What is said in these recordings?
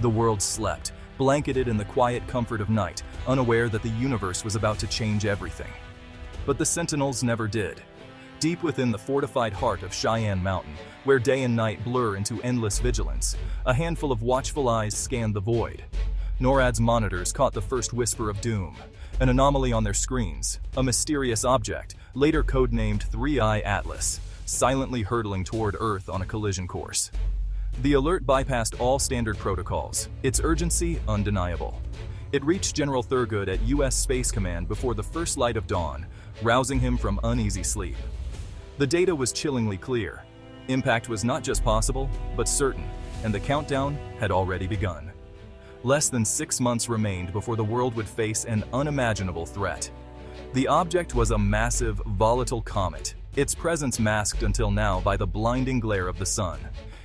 The world slept, blanketed in the quiet comfort of night, unaware that the universe was about to change everything. But the Sentinels never did. Deep within the fortified heart of Cheyenne Mountain, where day and night blur into endless vigilance, a handful of watchful eyes scanned the void. NORAD's monitors caught the first whisper of doom, an anomaly on their screens, a mysterious object, later codenamed 3I Atlas, silently hurtling toward Earth on a collision course. The alert bypassed all standard protocols, its urgency undeniable. It reached General Thurgood at U.S. Space Command before the first light of dawn, rousing him from uneasy sleep. The data was chillingly clear. Impact was not just possible, but certain, and the countdown had already begun. Less than 6 months remained before the world would face an unimaginable threat. The object was a massive, volatile comet, its presence masked until now by the blinding glare of the sun.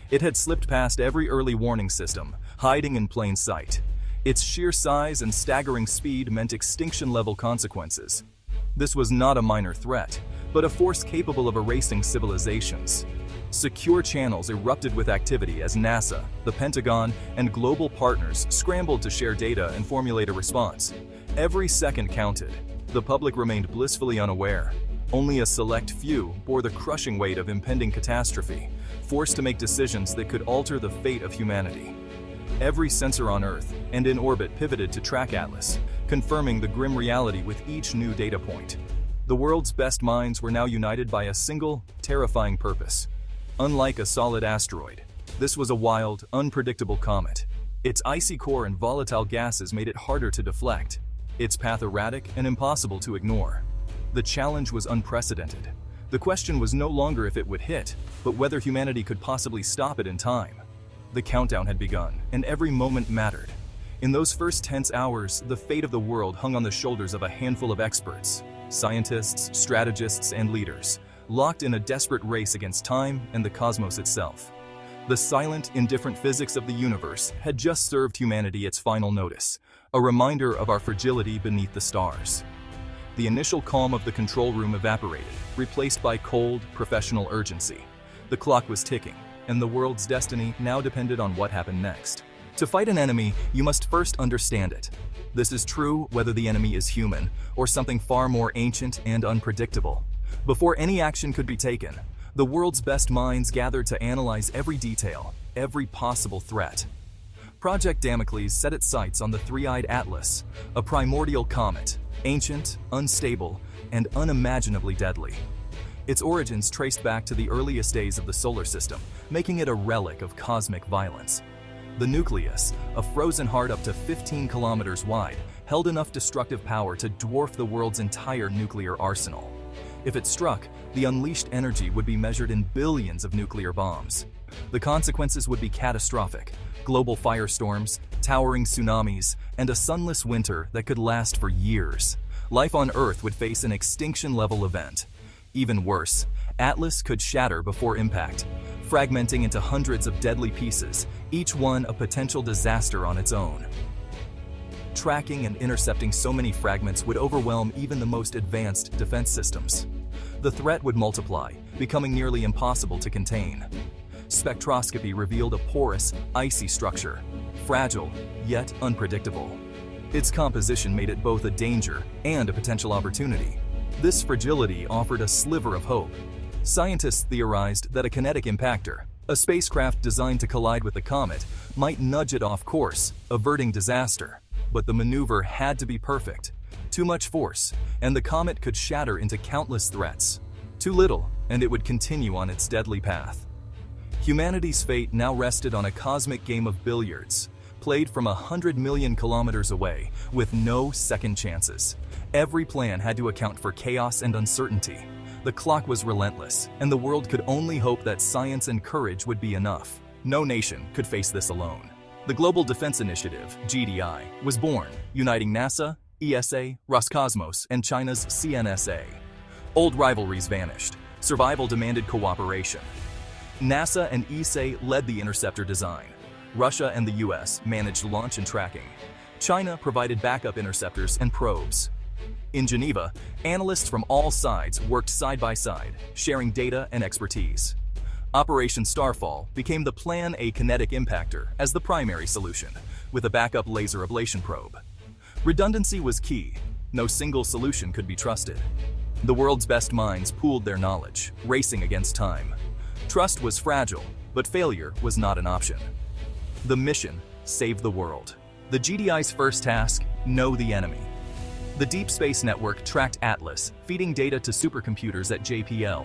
It had slipped past every early warning system, hiding in plain sight. Its sheer size and staggering speed meant extinction-level consequences. This was not a minor threat, but a force capable of erasing civilizations. Secure channels erupted with activity as NASA, the Pentagon, and global partners scrambled to share data and formulate a response. Every second counted. The public remained blissfully unaware. Only a select few bore the crushing weight of impending catastrophe, forced to make decisions that could alter the fate of humanity. Every sensor on Earth and in orbit pivoted to track Atlas, confirming the grim reality with each new data point. The world's best minds were now united by a single, terrifying purpose. Unlike a solid asteroid, this was a wild, unpredictable comet. Its icy core and volatile gases made it harder to deflect, its path erratic and impossible to ignore. The challenge was unprecedented. The question was no longer if it would hit, but whether humanity could possibly stop it in time. The countdown had begun, and every moment mattered. In those first tense hours, the fate of the world hung on the shoulders of a handful of experts, scientists, strategists, and leaders, locked in a desperate race against time and the cosmos itself. The silent, indifferent physics of the universe had just served humanity its final notice, a reminder of our fragility beneath the stars. The initial calm of the control room evaporated, replaced by cold, professional urgency. The clock was ticking, and the world's destiny now depended on what happened next. To fight an enemy, you must first understand it. This is true whether the enemy is human or something far more ancient and unpredictable. Before any action could be taken, the world's best minds gathered to analyze every detail, every possible threat. Project Damocles set its sights on the three-eyed Atlas, a primordial comet, ancient, unstable, and unimaginably deadly. Its origins traced back to the earliest days of the solar system, making it a relic of cosmic violence. The nucleus, a frozen heart up to 15 kilometers wide, held enough destructive power to dwarf the world's entire nuclear arsenal. If it struck, the unleashed energy would be measured in billions of nuclear bombs. The consequences would be catastrophic: global firestorms, towering tsunamis, and a sunless winter that could last for years. Life on Earth would face an extinction-level event. Even worse, Atlas could shatter before impact, fragmenting into hundreds of deadly pieces, each one a potential disaster on its own. Tracking and intercepting so many fragments would overwhelm even the most advanced defense systems. The threat would multiply, becoming nearly impossible to contain. Spectroscopy revealed a porous, icy structure, fragile, yet unpredictable. Its composition made it both a danger and a potential opportunity. This fragility offered a sliver of hope. Scientists theorized that a kinetic impactor, a spacecraft designed to collide with the comet, might nudge it off course, averting disaster. But the maneuver had to be perfect. Too much force, and the comet could shatter into countless threats. Too little, and it would continue on its deadly path. Humanity's fate now rested on a cosmic game of billiards, played from 100 million kilometers away, with no second chances. Every plan had to account for chaos and uncertainty. The clock was relentless, and the world could only hope that science and courage would be enough. No nation could face this alone. The Global Defense Initiative, GDI, was born, uniting NASA, ESA, Roscosmos, and China's CNSA. Old rivalries vanished. Survival demanded cooperation. NASA and ESA led the interceptor design. Russia and the US managed launch and tracking. China provided backup interceptors and probes. In Geneva, analysts from all sides worked side by side, sharing data and expertise. Operation Starfall became the Plan A kinetic impactor as the primary solution, with a backup laser ablation probe. Redundancy was key. No single solution could be trusted. The world's best minds pooled their knowledge, racing against time. Trust was fragile, but failure was not an option. The mission saved the world. The GDI's first task: know the enemy. The Deep Space Network tracked Atlas, feeding data to supercomputers at JPL.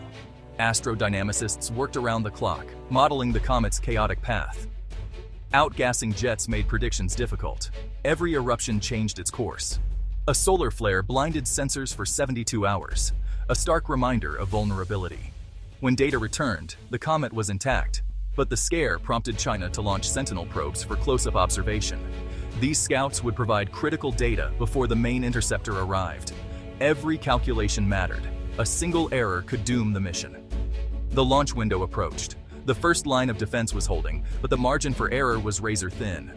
Astrodynamicists worked around the clock, modeling the comet's chaotic path. Outgassing jets made predictions difficult. Every eruption changed its course. A solar flare blinded sensors for 72 hours, a stark reminder of vulnerability. When data returned, the comet was intact, but the scare prompted China to launch Sentinel probes for close-up observation. These scouts would provide critical data before the main interceptor arrived. Every calculation mattered. A single error could doom the mission. The launch window approached. The first line of defense was holding, but the margin for error was razor thin.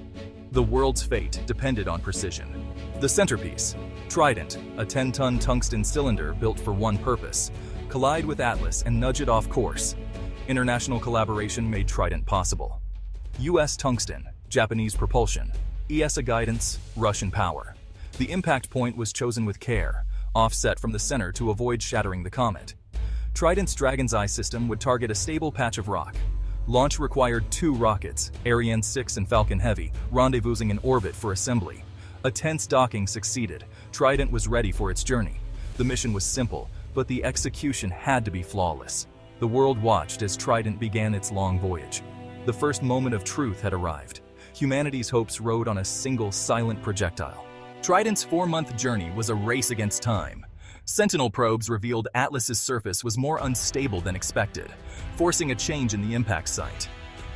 The world's fate depended on precision. The centerpiece, Trident, a 10-ton tungsten cylinder built for one purpose: collide with Atlas and nudge it off course. International collaboration made Trident possible. US tungsten, Japanese propulsion, ESA guidance, Russian power. The impact point was chosen with care, offset from the center to avoid shattering the comet. Trident's Dragon's Eye system would target a stable patch of rock. Launch required 2 rockets, Ariane 6 and Falcon Heavy, rendezvousing in orbit for assembly. A tense docking succeeded. Trident was ready for its journey. The mission was simple, but the execution had to be flawless. The world watched as Trident began its long voyage. The first moment of truth had arrived. Humanity's hopes rode on a single silent projectile. Trident's 4-month journey was a race against time. Sentinel probes revealed Atlas's surface was more unstable than expected, forcing a change in the impact site.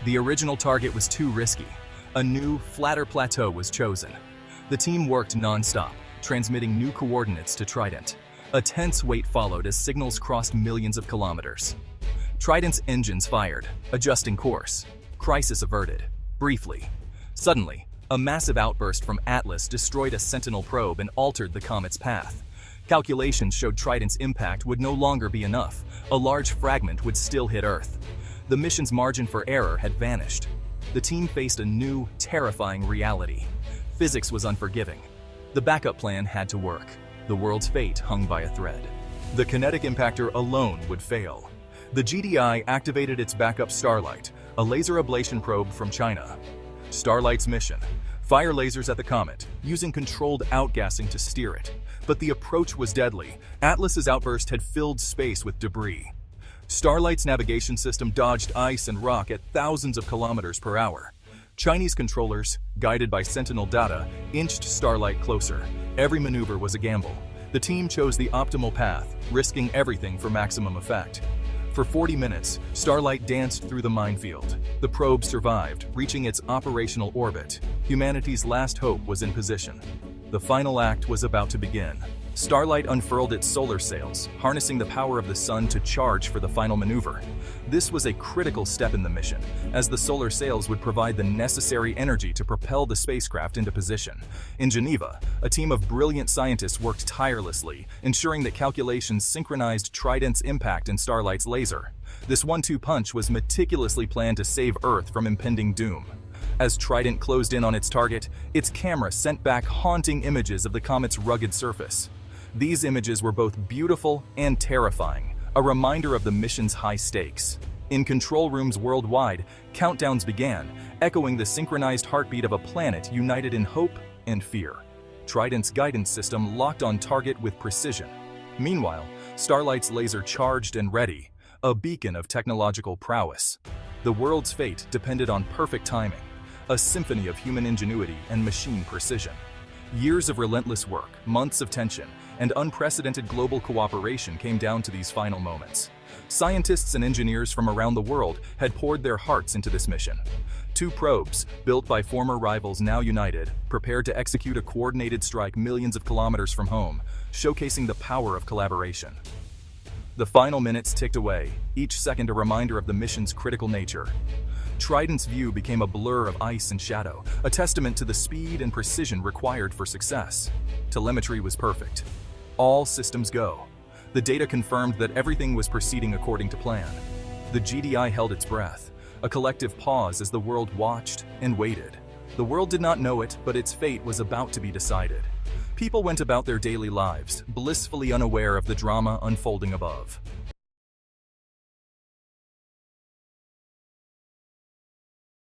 The original target was too risky. A new, flatter plateau was chosen. The team worked non-stop, transmitting new coordinates to Trident. A tense wait followed as signals crossed millions of kilometers. Trident's engines fired, adjusting course. Crisis averted. Briefly. Suddenly, a massive outburst from Atlas destroyed a Sentinel probe and altered the comet's path. Calculations showed Trident's impact would no longer be enough. A large fragment would still hit Earth. The mission's margin for error had vanished. The team faced a new, terrifying reality. Physics was unforgiving. The backup plan had to work. The world's fate hung by a thread. The kinetic impactor alone would fail. The GDI activated its backup Starlight, a laser ablation probe from China. Starlight's mission: fire lasers at the comet, using controlled outgassing to steer it. But the approach was deadly. Atlas's outburst had filled space with debris. Starlight's navigation system dodged ice and rock at thousands of kilometers per hour. Chinese controllers, guided by Sentinel data, inched Starlight closer. Every maneuver was a gamble. The team chose the optimal path, risking everything for maximum effect. For 40 minutes, Starlight danced through the minefield. The probe survived, reaching its operational orbit. Humanity's last hope was in position. The final act was about to begin. Starlight unfurled its solar sails, harnessing the power of the sun to charge for the final maneuver. This was a critical step in the mission, as the solar sails would provide the necessary energy to propel the spacecraft into position. In Geneva, a team of brilliant scientists worked tirelessly, ensuring that calculations synchronized Trident's impact and Starlight's laser. This 1-2 punch was meticulously planned to save Earth from impending doom. As Trident closed in on its target, its camera sent back haunting images of the comet's rugged surface. These images were both beautiful and terrifying, a reminder of the mission's high stakes. In control rooms worldwide, countdowns began, echoing the synchronized heartbeat of a planet united in hope and fear. Trident's guidance system locked on target with precision. Meanwhile, Starlight's laser charged and ready, a beacon of technological prowess. The world's fate depended on perfect timing, a symphony of human ingenuity and machine precision. Years of relentless work, months of tension, and unprecedented global cooperation came down to these final moments. Scientists and engineers from around the world had poured their hearts into this mission. 2 probes, built by former rivals now united, prepared to execute a coordinated strike millions of kilometers from home, showcasing the power of collaboration. The final minutes ticked away, each second a reminder of the mission's critical nature. Trident's view became a blur of ice and shadow, a testament to the speed and precision required for success. Telemetry was perfect. All systems go. The data confirmed that everything was proceeding according to plan. The GDI held its breath, a collective pause as the world watched and waited. The world did not know it, but its fate was about to be decided. People went about their daily lives, blissfully unaware of the drama unfolding above.